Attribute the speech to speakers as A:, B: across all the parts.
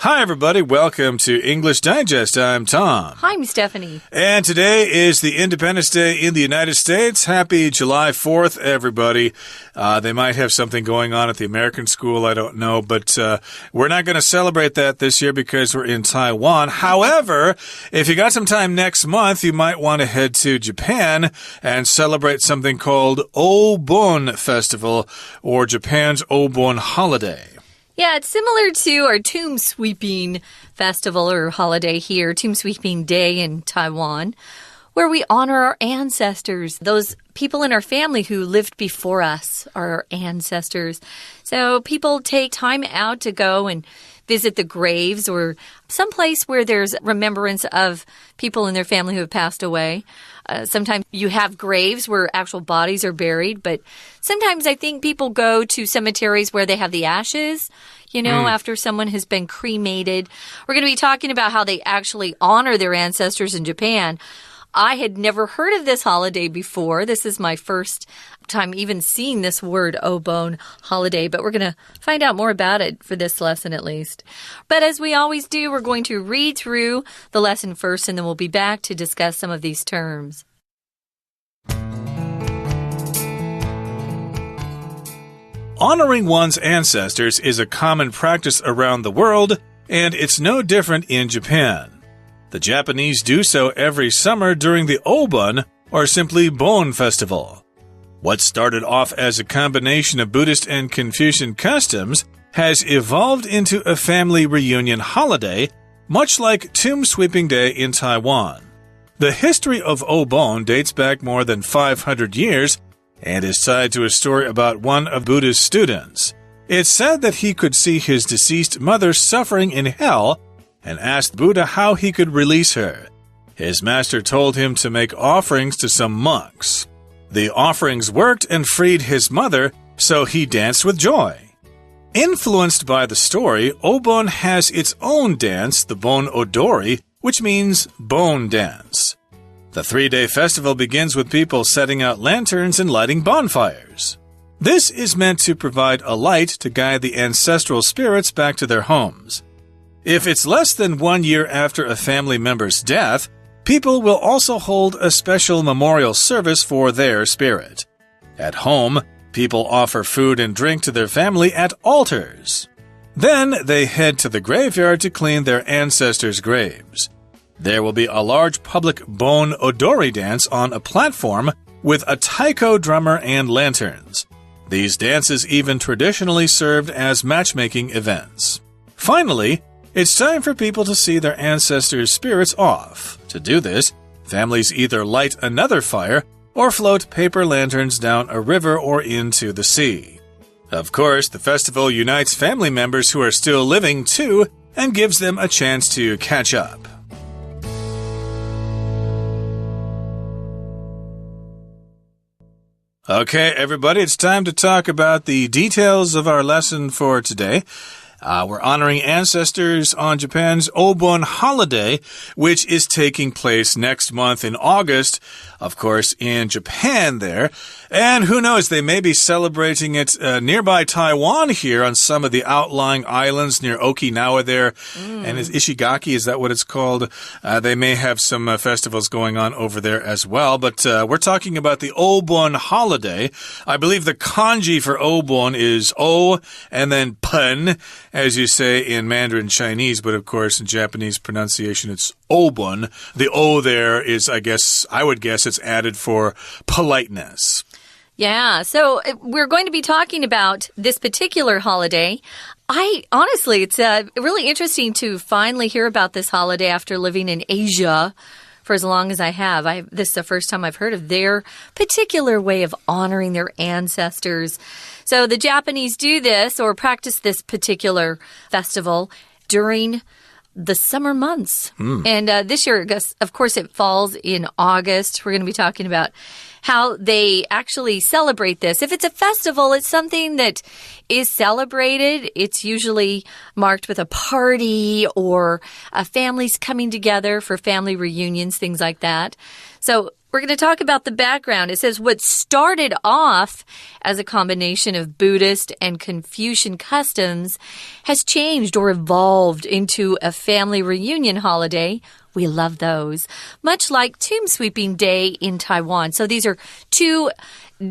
A: Hi, everybody. Welcome to English Digest. I'm Tom.
B: Hi, I'm Stephanie.
A: And today is the Independence Day in the United States. Happy July 4th, everybody. They might have something going on at the American school. I don't know. But we're not going to celebrate that this year because we're in Taiwan. However, if you got some time next month, you might want to head to Japan and celebrate something called Obon Festival or Japan's Obon holiday.
B: Yeah, it's similar to our Tomb Sweeping Festival or holiday here, Tomb Sweeping Day in Taiwan, where we honor our ancestors, those people in our family who lived before us, our ancestors. So people take time out to go and visit the graves or someplace where there's remembrance of people in their family who have passed away. Sometimes you have graves where actual bodies are buried, but sometimes I think people go to cemeteries where they have the ashes, after someone has been cremated. We're going to be talking about how they actually honor their ancestors in Japan. I had never heard of this holiday before. This is my first time even seeing this word, Obon holiday, but we're going to find out more about it for this lesson at least. But as we always do, we're going to read through the lesson first, and then we'll be back to discuss some of these terms.
A: Honoring one's ancestors is a common practice around the world, and it's no different in Japan. The Japanese do so every summer during the Obon, or simply Bon Festival. What started off as a combination of Buddhist and Confucian customs has evolved into a family reunion holiday, much like Tomb Sweeping Day in Taiwan. The history of Obon dates back more than 500 years and is tied to a story about one of Buddha's students. It's said that he could see his deceased mother suffering in hell and asked Buddha how he could release her. His master told him to make offerings to some monks. The offerings worked and freed his mother, so he danced with joy. Influenced by the story, Obon has its own dance, the Bon Odori, which means bone dance. The 3-day festival begins with people setting out lanterns and lighting bonfires. This is meant to provide a light to guide the ancestral spirits back to their homes. If it's less than 1 year after a family member's death, people will also hold a special memorial service for their spirit. At home, people offer food and drink to their family at altars. Then they head to the graveyard to clean their ancestors' graves. There will be a large public Bon Odori dance on a platform with a taiko drummer and lanterns. These dances even traditionally served as matchmaking events. Finally, it's time for people to see their ancestors' spirits off. To do this, families either light another fire or float paper lanterns down a river or into the sea. Of course, the festival unites family members who are still living too and gives them a chance to catch up. Okay, everybody, it's time to talk about the details of our lesson for today. We're honoring ancestors on Japan's Obon holiday, which is taking place next month in August, of course, in Japan there. And who knows, they may be celebrating it nearby Taiwan here on some of the outlying islands near Okinawa there. And is Ishigaki, is that what it's called? They may have some festivals going on over there as well. But we're talking about the Obon holiday. I believe the kanji for Obon is O and then Pen, as you say in Mandarin Chinese. But of course, in Japanese pronunciation, it's Obon. The O there is, I would guess it's added for politeness.
B: Yeah, so we're going to be talking about this particular holiday. Honestly, it's really interesting to finally hear about this holiday after living in Asia for as long as I have. This is the first time I've heard of their particular way of honoring their ancestors. So the Japanese do this or practice this particular festival during the summer months. And this year, of course, it falls in August. We're going to be talking about how they actually celebrate this. If it's a festival, it's something that is celebrated. It's usually marked with a party or families coming together for family reunions, things like that. So we're going to talk about the background. It says what started off as a combination of Buddhist and Confucian customs has changed or evolved into a family reunion holiday. We love those. Much like Tomb Sweeping Day in Taiwan. So these are two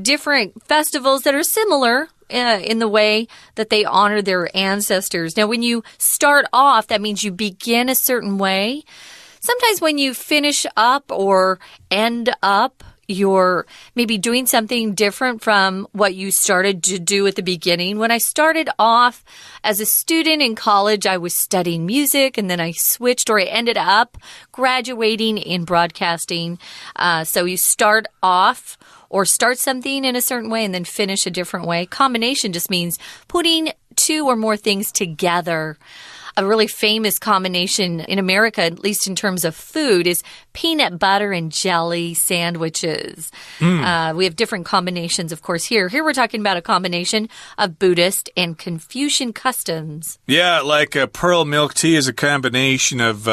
B: different festivals that are similar in the way that they honor their ancestors. Now, when you start off, that means you begin a certain way. Sometimes when you finish up or end up, you're maybe doing something different from what you started to do at the beginning. When I started off as a student in college, I was studying music, and then I switched, or I ended up graduating in broadcasting. So you start off or start something in a certain way and then finish a different way. Combination just means putting two or more things together. A really famous combination in America, at least in terms of food, is peanut butter and jelly sandwiches. We have different combinations, of course, here. Here we're talking about a combination of Buddhist and Confucian customs.
A: Yeah, like pearl milk tea is a combination of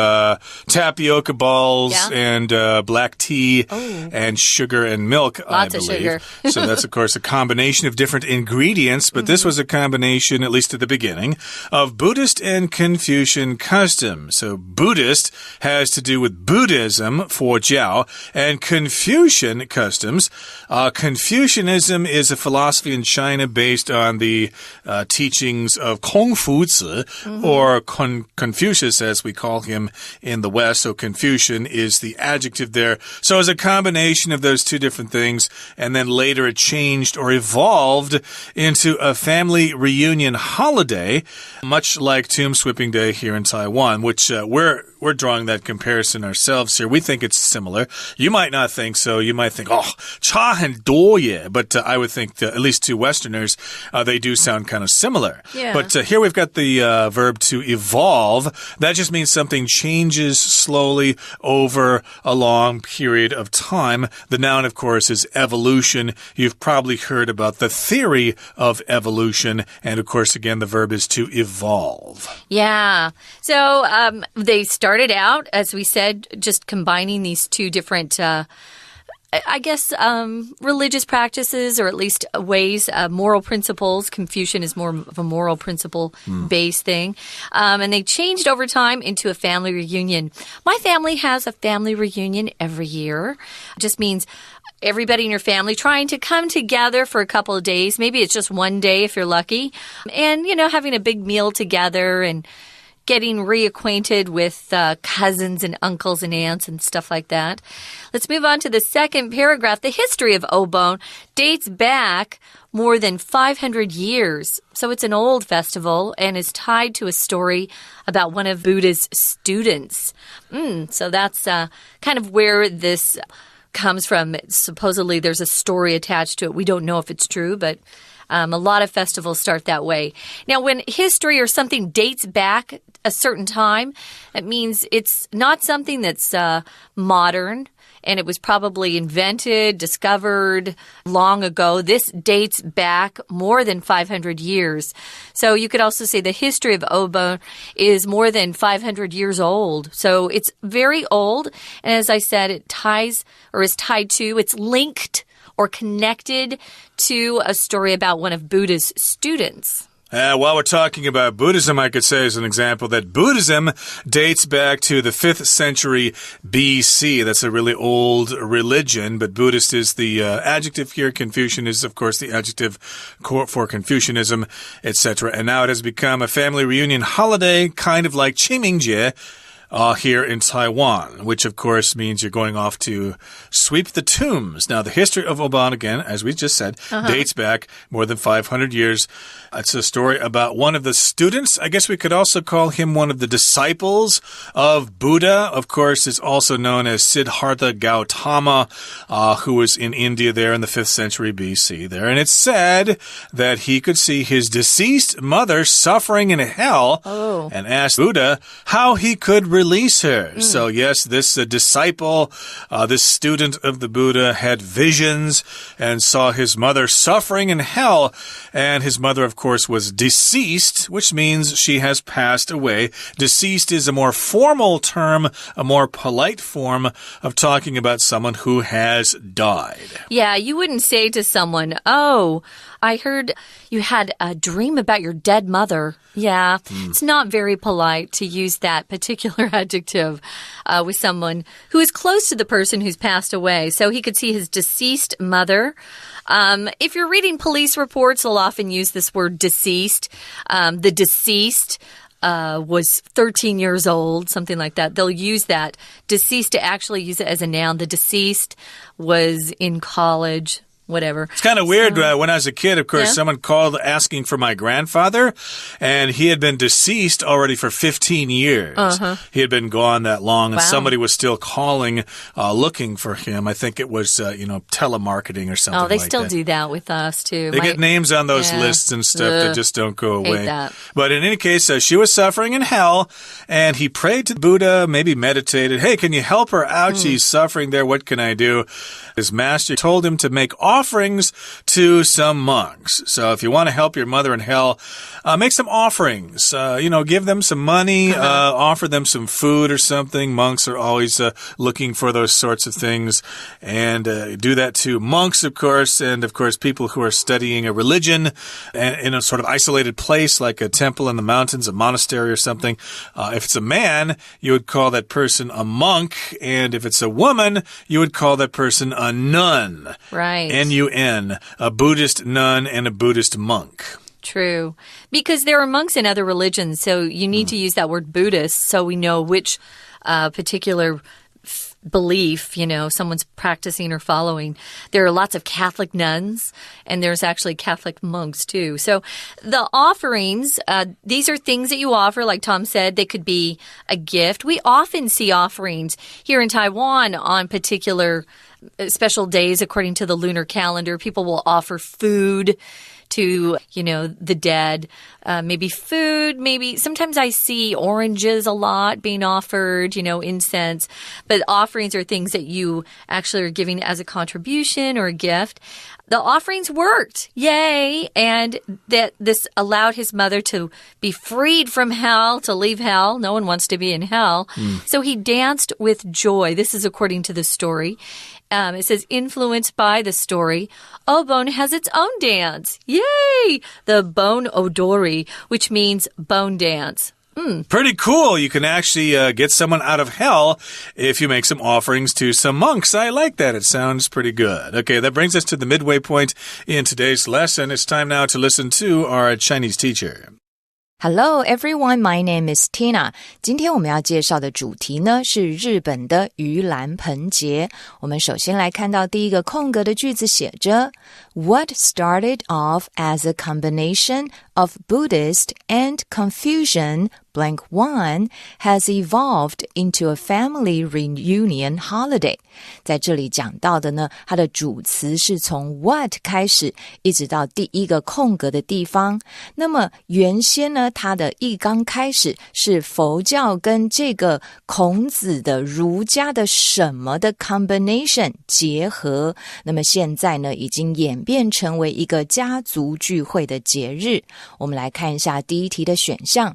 A: tapioca balls and black tea and sugar and milk,
B: Lots
A: I believe.
B: of sugar.
A: So that's, of course, a combination of different ingredients, but this was a combination, at least at the beginning, of Buddhist and Confucian customs. So Buddhist has to do with Buddhism for Jiao, and Confucian customs. Confucianism is a philosophy in China based on the teachings of Kongfuzi, or Confucius, as we call him in the West. So Confucian is the adjective there. So it's a combination of those two different things, and then later it changed or evolved into a family reunion holiday, much like Tomb Sweeping Day here in Taiwan, which we're drawing that comparison ourselves here. We think it's similar. You might not think so. You might think, oh, 差很多耶. But I would think that, at least to Westerners, they do sound kind of similar.
B: Yeah.
A: But here we've got the verb to evolve. That just means something changes slowly over a long period of time. The noun, of course, is evolution. You've probably heard about the theory of evolution. And, of course, again, the verb is to evolve.
B: Yeah. So they started out, as we said, just combining these two different religious practices, or at least ways, moral principles. Confucian is more of a moral principle-based thing. And they changed over time into a family reunion. My family has a family reunion every year. It just means everybody in your family trying to come together for a couple of days. Maybe it's just one day if you're lucky. And, having a big meal together and getting reacquainted with cousins and uncles and aunts and stuff like that. Let's move on to the second paragraph. The history of Obon dates back more than 500 years. So it's an old festival and is tied to a story about one of Buddha's students. So that's kind of where this comes from. Supposedly there's a story attached to it. We don't know if it's true, but a lot of festivals start that way. Now, when history or something dates back a certain time, it means it's not something that's modern, and it was probably invented, discovered long ago. This dates back more than 500 years. So you could also say the history of Obon is more than 500 years old. So it's very old, and as I said, it ties or is tied to, it's linked or connected to a story about one of Buddha's students.
A: While we're talking about Buddhism, I could say as an example that Buddhism dates back to the 5th century BC. That's a really old religion, but Buddhist is the adjective here. Confucian is, of course, the adjective for Confucianism, etc. And now it has become a family reunion holiday, kind of like Qingmingjie. Here in Taiwan, which of course means you're going off to sweep the tombs. Now, the history of Obon, again, as we just said, dates back more than 500 years. It's a story about one of the students. I guess we could also call him one of the disciples of Buddha. Of course, is also known as Siddhartha Gautama, who was in India there in the 5th century BC there. And it's said that he could see his deceased mother suffering in hell and asked Buddha how he could release her. So yes, this disciple, this student of the Buddha had visions and saw his mother suffering in hell. And his mother, of course, was deceased, which means she has passed away. Deceased is a more formal term, a more polite form of talking about someone who has died.
B: Yeah, you wouldn't say to someone, oh, I heard you had a dream about your dead mother. Yeah, it's not very polite to use that particular adjective with someone who is close to the person who's passed away. So he could see his deceased mother. If you're reading police reports, they'll often use this word deceased. The deceased was 13 years old, something like that. They'll use that deceased to actually use it as a noun. The deceased was in college. Whatever.
A: It's kind of weird. When I was a kid, of course, someone called asking for my grandfather, and he had been deceased already for 15 years. He had been gone that long, and somebody was still calling, looking for him. I think it was, telemarketing or something like that.
B: Oh, they still do that with us, too.
A: They get names on those lists and stuff that just don't go away. But in any case, she was suffering in hell, and he prayed to Buddha, maybe meditated. Hey, can you help her out? She's suffering there. What can I do? His master told him to make offerings to some monks. So if you want to help your mother in hell, make some offerings. Give them some money, offer them some food or something. Monks are always looking for those sorts of things. And do that to monks, of course, and of course people who are studying a religion in a sort of isolated place like a temple in the mountains, a monastery or something. If it's a man, you would call that person a monk. And if it's a woman, you would call that person a nun.
B: Right.
A: N-U-N, a Buddhist nun and a Buddhist monk.
B: True. Because there are monks in other religions, so you need to use that word Buddhist so we know which particular belief, someone's practicing or following. There are lots of Catholic nuns, and there's actually Catholic monks, too. So the offerings, these are things that you offer, like Tom said. They could be a gift. We often see offerings here in Taiwan on particular special days according to the lunar calendar. People will offer food to, the dead. Maybe food, maybe sometimes I see oranges a lot being offered, incense. But offerings are things that you actually are giving as a contribution or a gift. The offerings worked. Yay. And that this allowed his mother to be freed from hell, to leave hell. No one wants to be in hell. So he danced with joy. This is according to the story. It says, influenced by the story, Obon has its own dance. Yay! The Bon Odori, which means bone dance.
A: Pretty cool. You can actually get someone out of hell if you make some offerings to some monks. I like that. It sounds pretty good. Okay, that brings us to the midway point in today's lesson. It's time now to listen to our Chinese teacher.
C: Hello everyone, my name is Tina. 今天我们要介绍的主题呢是日本的盂兰盆节。我们首先来看到第一个空格的句子写着 What started off as a combination of Buddhist and Confucian blank one has evolved into a family reunion holiday. 在这里讲到的呢，它的主词是从 what 开始，一直到第一个空格的地方。那么原先呢，它的一刚开始是佛教跟这个孔子的儒家的什么的 combination 结合。那么现在呢，已经演变成为一个家族聚会的节日。我们来看一下第一题的选项。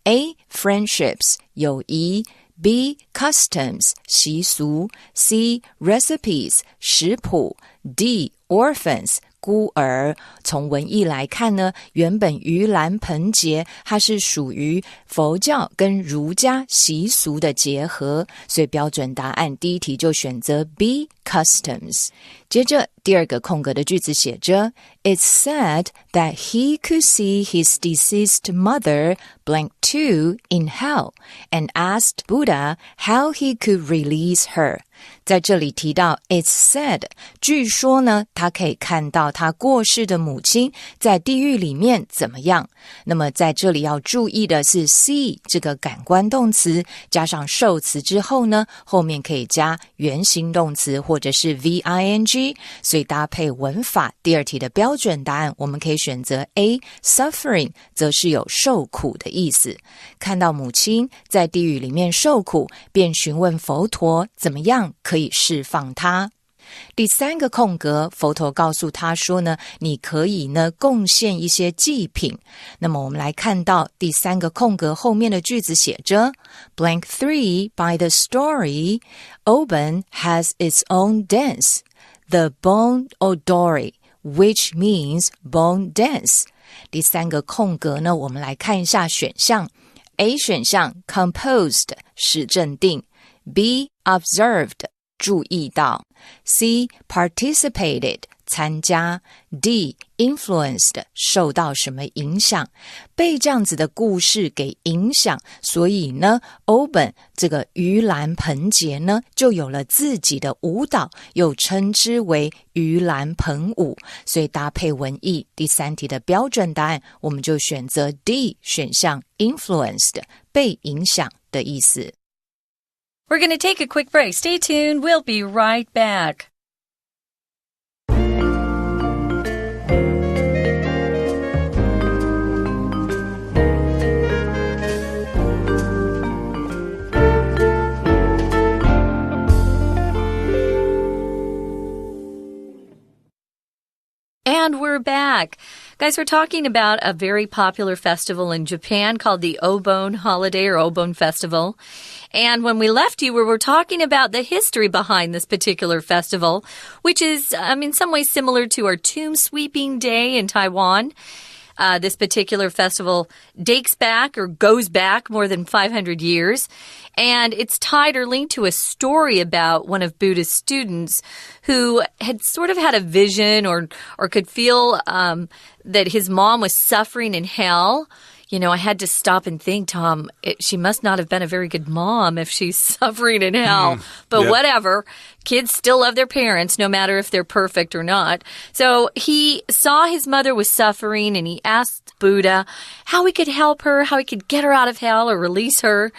C: A. Friendships 友谊 B. Customs 习俗 C. Recipes 食谱 D. Orphans 孤儿。从文意来看呢，原本盂兰盆节它是属于佛教跟儒家习俗的结合，所以标准答案第一题就选择 B. Customs。 接着第二个空格的句子写着 It's said that he could see his deceased mother blank 2 in hell and asked Buddha how he could release her. 在这里提到 It's said， 据说呢，他可以看到他过世的母亲在地狱里面怎么样。那么在这里要注意的是 see 这个感官动词加上受词之后呢，后面可以加原形动词或者是 VING， 所以搭配文法，第二题的标准答案我们可以选择 A suffering， 则是有受苦的意思。看到母亲在地狱里面受苦，便询问佛陀怎么样可以释放他。第三个空格，佛陀告诉他说呢，你可以呢贡献一些祭品。那么我们来看到第三个空格后面的句子写着 Blank 3 by the story, Oban has its own dance, the Bon Odori, which means bone dance. 第三个空格呢，我们来看一下选项。A 选项 composed 是镇定， B observed 注意到， C participated 参加， D influenced 受到什么影响。被这样子的故事给影响，所以呢 Oban 这个盂兰盆节呢就有了自己的舞蹈，又称之为盂兰盆舞，所以搭配文意，第三题的标准答案我们就选择 D 选项 influenced 被影响的意思。
B: We're going to take a quick break. Stay tuned. We'll be right back. And we're back. Guys, we're talking about a very popular festival in Japan called the Obon Holiday or Obon Festival. And when we left you, we were talking about the history behind this particular festival, which is in some ways similar to our Tomb Sweeping Day in Taiwan. This particular festival dates back or goes back more than 500 years. And it's tied or linked to a story about one of Buddha's students who had sort of had a vision or could feel that his mom was suffering in hell. You know, I had to stop and think, Tom, she must not have been a very good mom if she's suffering in hell. But whatever. Kids still love their parents, no matter if they're perfect or not. So he saw his mother was suffering, and he asked Buddha how he could help her, how he could get her out of hell or release her.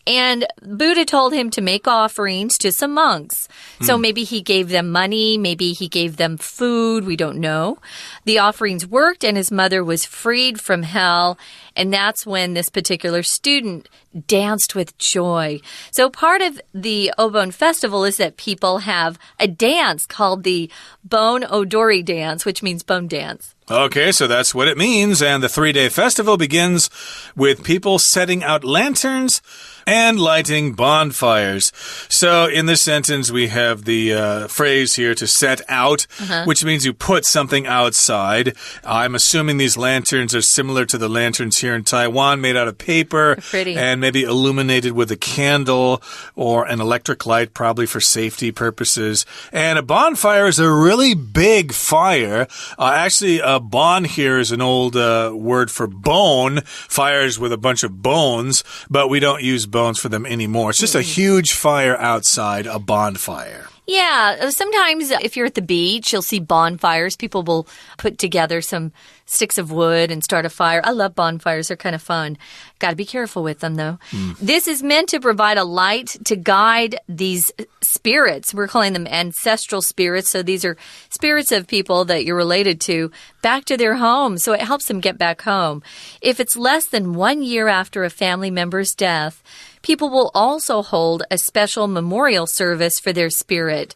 B: And Buddha told him to make offerings to some monks. So maybe he gave them money, maybe he gave them food, we don't know. The offerings worked, and his mother was freed from hell. And that's when this particular student danced with joy. So part of the Obon festival is that people have a dance called the Bon Odori dance, which means bone dance.
A: Okay, so that's what it means. And the 3-day festival begins with people setting out lanterns and lighting bonfires. So in this sentence, we have the phrase here to set out, which means you put something outside. I'm assuming these lanterns are similar to the lanterns here in Taiwan, made out of paper.
B: Pretty.
A: And maybe illuminated with a candle or an electric light, probably for safety purposes. And a bonfire is a really big fire. Actually, a bon here is an old word for bone. Fires with a bunch of bones, but we don't use bones for them anymore. It's just a huge fire outside, a bonfire.
B: Yeah, sometimes if you're at the beach, you'll see bonfires. People will put together some sticks of wood and start a fire. I love bonfires. They're kind of fun. Got to be careful with them, though. This is meant to provide a light to guide these spirits. We're calling them ancestral spirits. So these are spirits of people that you're related to back to their home. So it helps them get back home. If it's less than 1 year after a family member's death, people will also hold a special memorial service for their spirit.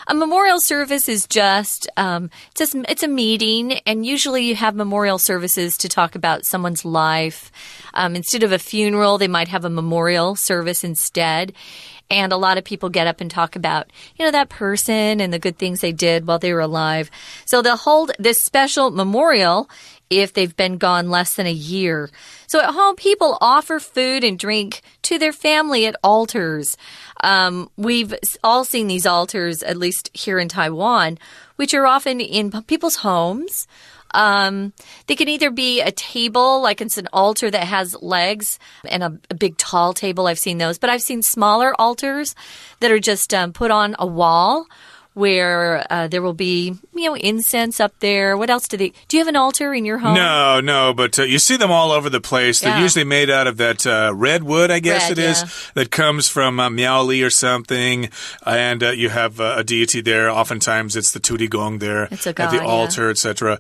B: A memorial service is just it's a meeting, and usually you have memorial services to talk about someone's life. Instead of a funeral, they might have a memorial service instead. And a lot of people get up and talk about, that person and the good things they did while they were alive. So they'll hold this special memorial if they've been gone less than a year. So at home, people offer food and drink to their family at altars. We've all seen these altars, at least here in Taiwan, which are often in people's homes. They can either be a table, like it's an altar that has legs, and a big tall table. I've seen those. But I've seen smaller altars that are just put on a wall, where there will be, incense up there. What else do you have an altar in your home?
A: No, but you see them all over the place. They're usually made out of that redwood, I guess it is, that comes from Miaoli or something. And you have a deity there. Oftentimes it's the Tudigong there at the altar, etc.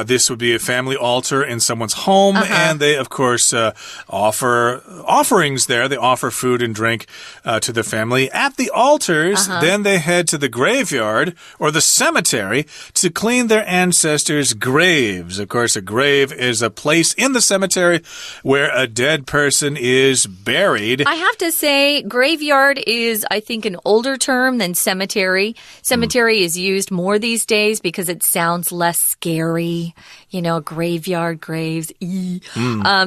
A: This would be a family altar in someone's home. And they, of course, offer offerings there. They offer food and drink to the family at the altars. Then they head to the graveyard or the cemetery to clean their ancestors' graves. Of course, a grave is a place in the cemetery where a dead person is buried.
B: I have to say, graveyard is, I think, an older term than cemetery. Cemetery is used more these days because it sounds less scary. Graveyard, graves.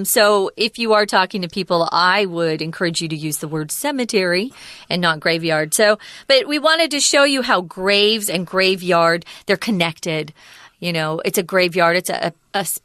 B: So if you are talking to people, I would encourage you to use the word cemetery and not graveyard. But we wanted to show you how graves and graveyard, they're connected. It's a graveyard. It's a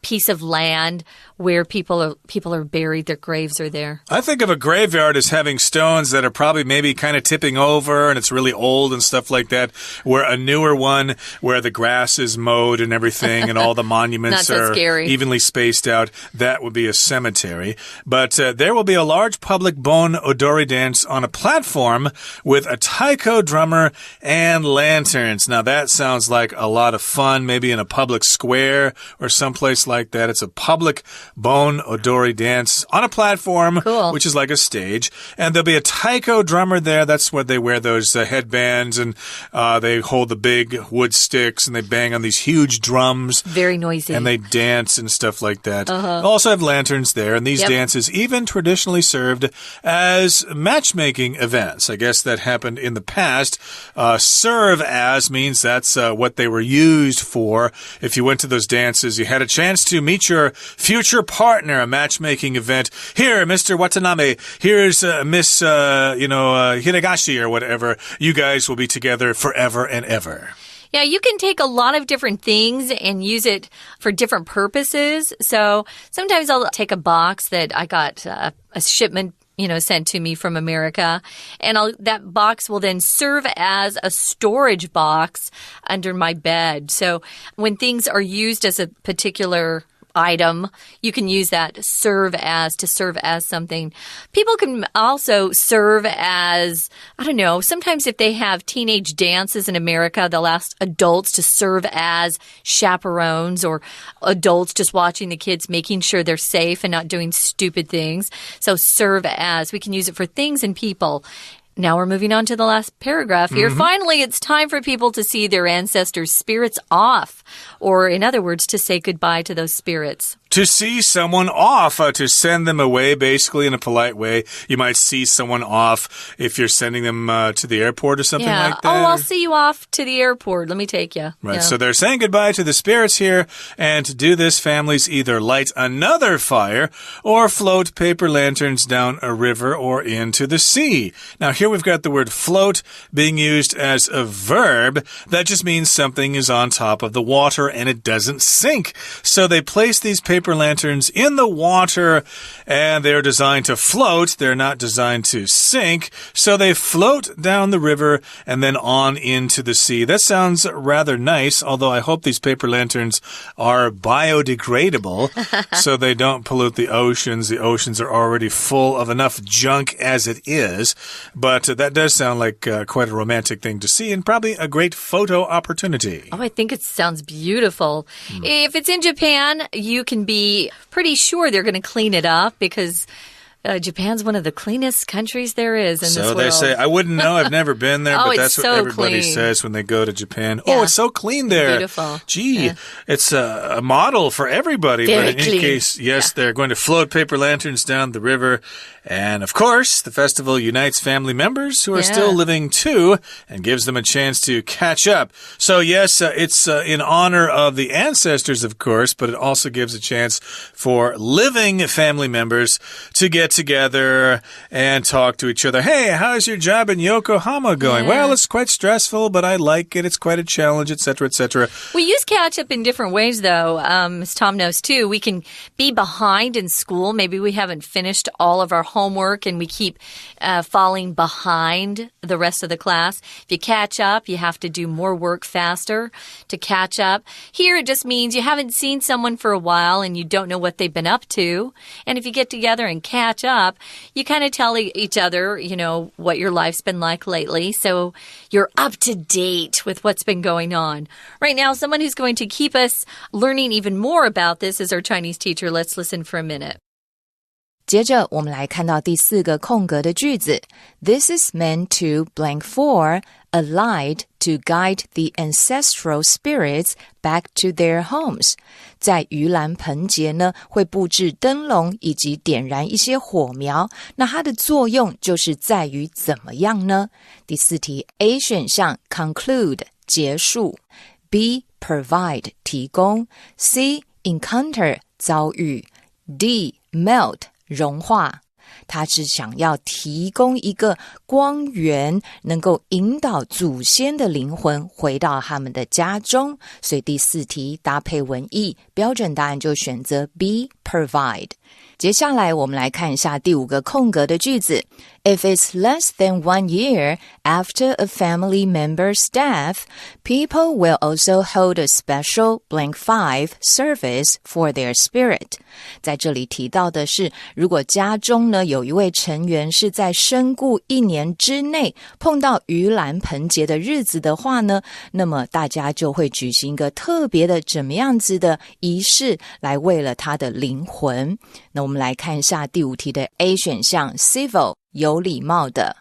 B: piece of land where people are buried. Their graves are there.
A: I think of a graveyard as having stones that are probably maybe kind of tipping over and it's really old and stuff like that, where a newer one where the grass is mowed and everything and all the monuments are evenly spaced out, that would be a cemetery. But there will be a large public Bon Odori dance on a platform with a taiko drummer and lanterns. Now that sounds like a lot of fun, maybe in a public square or someplace like that. It's a public Bon Odori dance on a platform, which is like a stage. And there'll be a taiko drummer there. That's where they wear those headbands and they hold the big wood sticks and they bang on these huge drums.
B: Very noisy.
A: And they dance and stuff like that. Also have lanterns there. And these dances even traditionally served as matchmaking events. I guess that happened in the past. Serve as means that's what they were used for. If you went to those dances, you had a chance to meet your future partner, a matchmaking event. Here, Mr. Watanabe. Here's Miss, Hidegashi or whatever. You guys will be together forever and ever.
B: Yeah, you can take a lot of different things and use it for different purposes. So sometimes I'll take a box that I got a shipment sent to me from America. And that box will then serve as a storage box under my bed. So when things are used as a particular item, you can use that to serve as something. People can also serve as, sometimes if they have teenage dances in America, they'll ask adults to serve as chaperones or adults just watching the kids, making sure they're safe and not doing stupid things. So serve as, we can use it for things and people. Now we're moving on to the last paragraph here. Finally, it's time for people to see their ancestors' spirits off, or in other words, to say goodbye to those spirits.
A: To see someone off, to send them away, basically in a polite way. You might see someone off if you're sending them to the airport or something like that.
B: Oh, I'll see you off to the airport. Let me take you.
A: Right, so they're saying goodbye to the spirits here. And to do this, families either light another fire or float paper lanterns down a river or into the sea. Now, here we've got the word float being used as a verb. That just means something is on top of the water and it doesn't sink. So they place these paper lanterns in the water and they're designed to float. They're not designed to sink. So they float down the river and then on into the sea. That sounds rather nice, although I hope these paper lanterns are biodegradable so they don't pollute the oceans. The oceans are already full of enough junk as it is. But that does sound like quite a romantic thing to see and probably a great photo opportunity.
B: Oh, I think it sounds beautiful. If it's in Japan, you can be pretty sure they're going to clean it up because Japan's one of the cleanest countries there is in this world.
A: So they say, I wouldn't know, I've never been there, but that's what everybody
B: clean.
A: says when they go to Japan. Yeah. Oh, it's so clean there.
B: Beautiful.
A: Gee, it's a model for everybody.
B: Very
A: but in any case, yes, they're going to float paper lanterns down the river. And of course, the festival unites family members who are still living too and gives them a chance to catch up. So yes, it's in honor of the ancestors, of course, but it also gives a chance for living family members to get get together and talk to each other. Hey, how's your job in Yokohama going? Well, it's quite stressful, but I like it. It's quite a challenge, etc., etc.
B: We use catch up in different ways, though. As Tom knows, too. We can be behind in school. Maybe we haven't finished all of our homework and we keep falling behind the rest of the class. If you catch up, you have to do more work faster to catch up. Here, it just means you haven't seen someone for a while and you don't know what they've been up to. And if you get together and catch up, you kind of tell each other, you know, what your life's been like lately. So you're up to date with what's been going on. Right now, someone who's going to keep us learning even more about this is our Chinese teacher. Let's listen for a minute.
C: 接着我们来看到第4个空格的句子 This is meant to blank for a light to guide the ancestral spirits back to their homes. 在盂兰盆节呢，会布置灯笼以及点燃一些火苗，那它的作用就是在于怎么样呢？第4题 A 选项 conclude 结束 B provide 提供 C encounter 遭遇 D melt融化，它是想要提供一个光源，能够引导祖先的灵魂回到他们的家中，所以第4题搭配文意，标准答案就选择 B provide。接下来我们来看一下第5个空格的句子 If it's less than 1 year after a family member's death, people will also hold a special blank 5 service for their spirit. 在这里提到的是，如果家中呢有一位成员是在身故1年之内碰到盂兰盆节的日子的话呢，那么大家就会举行一个特别的怎么样子的仪式来为了他的灵魂。那我们来看一下第5题的 A 选项 civil 有礼貌的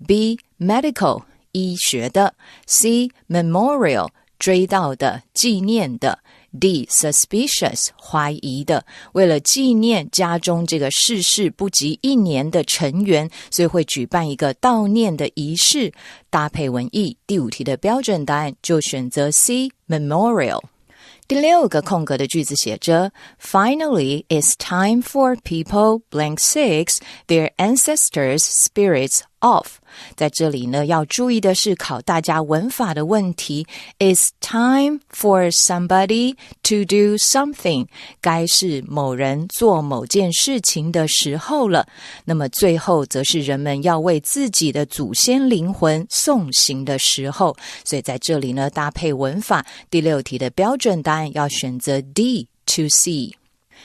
C: B medical 医学的 C memorial 追悼的纪念的 D suspicious 怀疑的为了纪念家中这个逝世不及1年的成员，所以会举办一个悼念的仪式，搭配文意，第5题的标准答案就选择 C memorial。第6个空格的句子写着 Finally, it's time for people blank 6 their ancestors' spirits off. 在这里呢，要注意的是考大家文法的问题 It's time for somebody to do something. 该是某人做某件事情的时候了。那么最后则是人们要为自己的祖先灵魂送行的时候。所以在这里呢，搭配文法，第6题的标准答案要选择 D to C。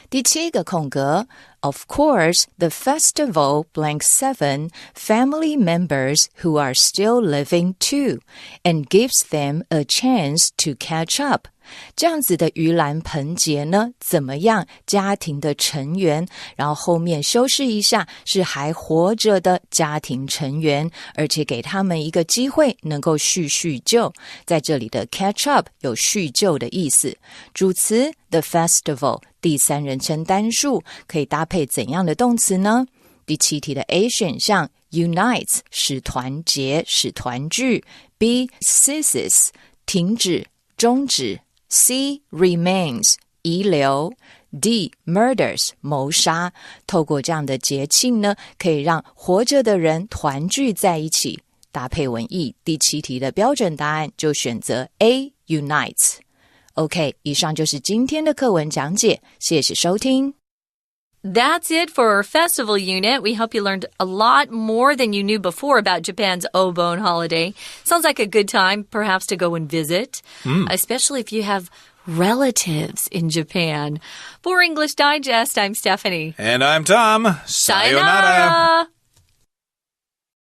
C: 第7个空格 Of course, the festival blank 7 family members who are still living too and gives them a chance to catch up. 这样子的盂兰盆节呢，怎么样家庭的成员，然后后面修饰一下是还活着的家庭成员，而且给他们一个机会能够叙旧。在这里的 catch up 有叙旧的意思。主词 the festival 第3人称单数可以搭配怎样的动词呢？第7题的 A 选项 unites 使团结使团聚 B ceases 停止终止C remains 遗留 D murders 谋杀。透过这样的节庆呢，可以让活着的人团聚在一起，搭配文意，第7题的标准答案就选择 A unites。 OK， 以上就是今天的课文讲解，谢谢收听。
B: That's it for our festival unit. We hope you learned a lot more than you knew before about Japan's Obon holiday. Sounds like a good time, perhaps, to go and visit, especially if you have relatives in Japan. For English Digest, I'm Stephanie.
A: And I'm Tom.
B: Sayonara.